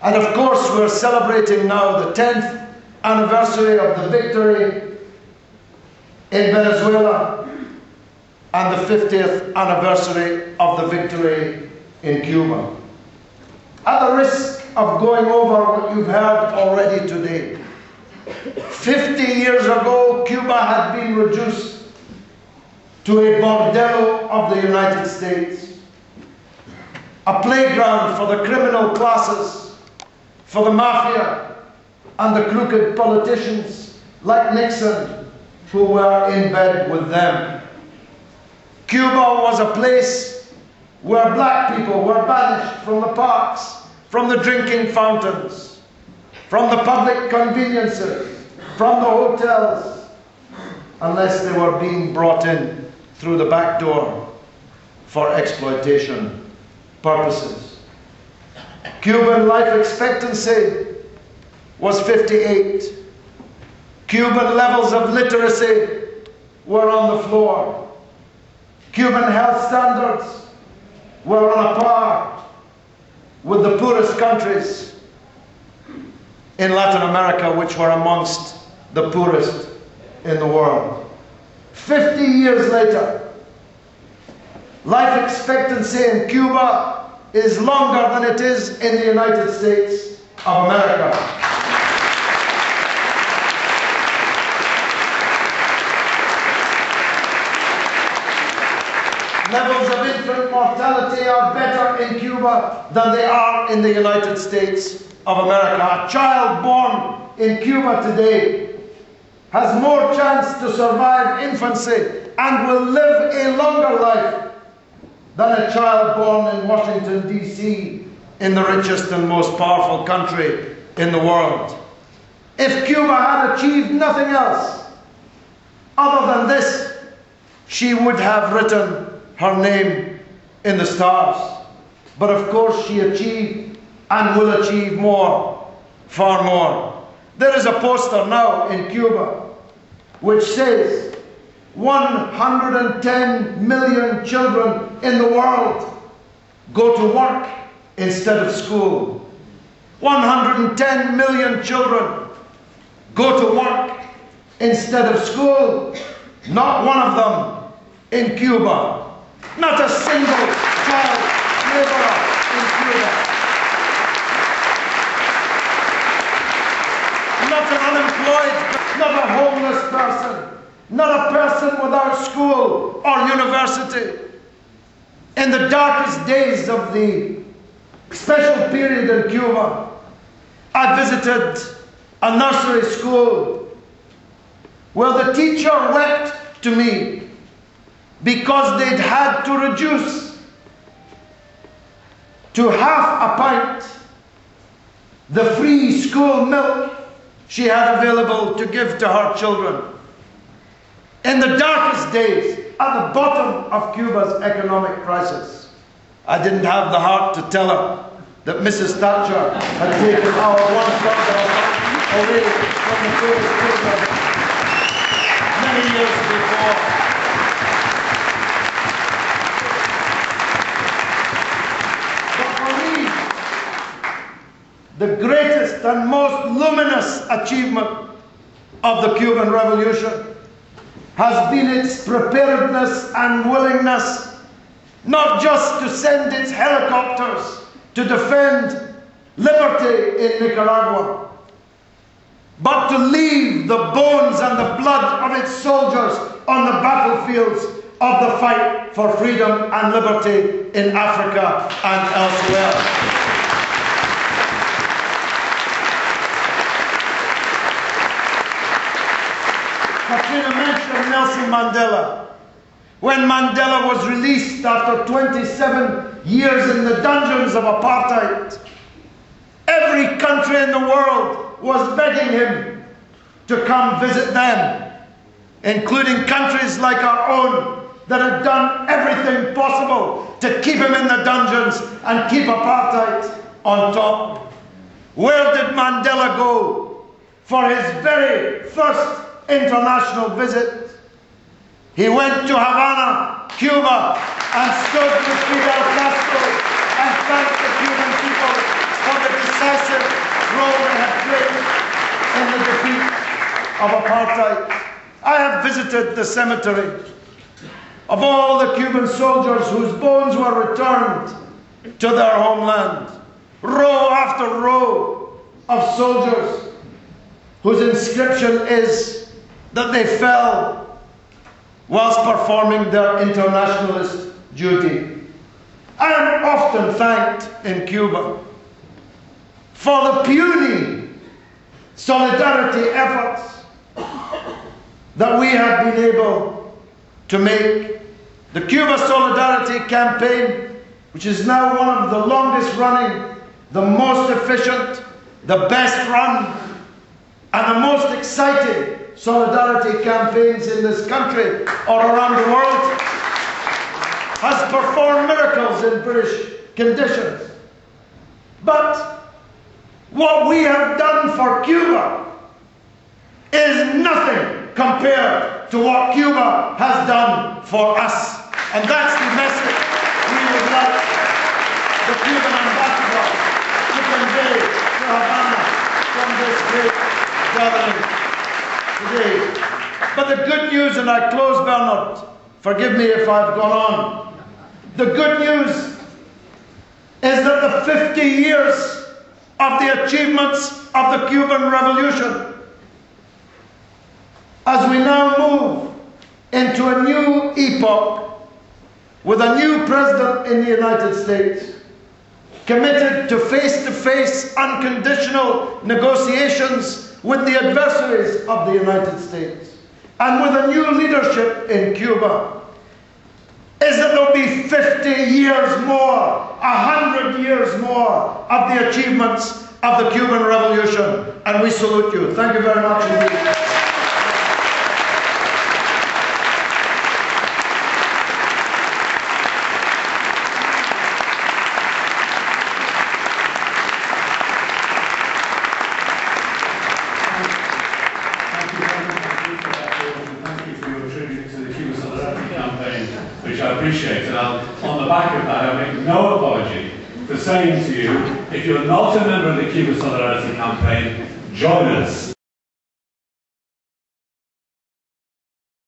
And of course, we're celebrating now the 10th anniversary of the victory in Venezuela and the 50th anniversary of the victory in Cuba. At the risk of going over what you've heard already today, 50 years ago, Cuba had been reduced to a bordello of the United States, a playground for the criminal classes, for the mafia and the crooked politicians like Nixon who were in bed with them. Cuba was a place where black people were banished from the parks, from the drinking fountains, from the public conveniences, from the hotels, unless they were being brought in through the back door for exploitation purposes. Cuban life expectancy was 58. Cuban levels of literacy were on the floor. Cuban health standards were on a par with the poorest countries in Latin America, which were amongst the poorest in the world. 50 years later, life expectancy in Cuba is longer than it is in the United States of America. Levels of infant mortality are better in Cuba than they are in the United States of America. A child born in Cuba today has more chance to survive infancy and will live a longer life than a child born in Washington, D.C., in the richest and most powerful country in the world. If Cuba had achieved nothing else other than this, she would have written her name in the stars. But of course she achieved and will achieve more, far more. There is a poster now in Cuba which says 110 million children in the world go to work instead of school. 110 million children go to work instead of school. Not one of them in Cuba. Not a single child laborer in Cuba. Not an unemployed, not a homeless person, not a person without school or university. In the darkest days of the special period in Cuba, I visited a nursery school where the teacher wept to me because they'd had to reduce to half a pint the free school milk she had available to give to her children. In the darkest days, at the bottom of Cuba's economic crisis, I didn't have the heart to tell her that Mrs. Thatcher had taken our $1 away from the poorest children many years before. The greatest and most luminous achievement of the Cuban Revolution has been its preparedness and willingness not just to send its helicopters to defend liberty in Nicaragua, but to leave the bones and the blood of its soldiers on the battlefields of the fight for freedom and liberty in Africa and elsewhere. Katrina mentioned Nelson Mandela. When Mandela was released after 27 years in the dungeons of apartheid, every country in the world was begging him to come visit them, including countries like our own that had done everything possible to keep him in the dungeons and keep apartheid on top. Where did Mandela go for his very first international visit? He went to Havana, Cuba, and stood with Fidel Castro and thanked the Cuban people for the decisive participate in the defeat of apartheid. I have visited the cemetery of all the Cuban soldiers whose bones were returned to their homeland. Row after row of soldiers whose inscription is that they fell whilst performing their internationalist duty. I am often thanked in Cuba for the puny solidarity efforts that we have been able to make. The Cuba Solidarity Campaign, which is now one of the longest running, the most efficient, the best run, and the most exciting solidarity campaigns in this country or around the world, has performed miracles in British conditions. But what we have done for Cuba is nothing compared to what Cuba has done for us. And that's the message we would like the Cuban ambassador to convey to Havana from this great gathering today. But the good news, and I close, Bernard, forgive me if I've gone on. The good news is that the 50 years of the achievements of the Cuban Revolution, as we now move into a new epoch with a new president in the United States, committed to face-to-face unconditional negotiations with the adversaries of the United States, and with a new leadership in Cuba, is that there will be 50 years more, 100 years more of the achievements of the Cuban Revolution. And we salute you. Thank you very much indeed. Which I appreciate, and on the back of that I make no apology for saying to you, if you're not a member of the Cuba Solidarity Campaign, join us.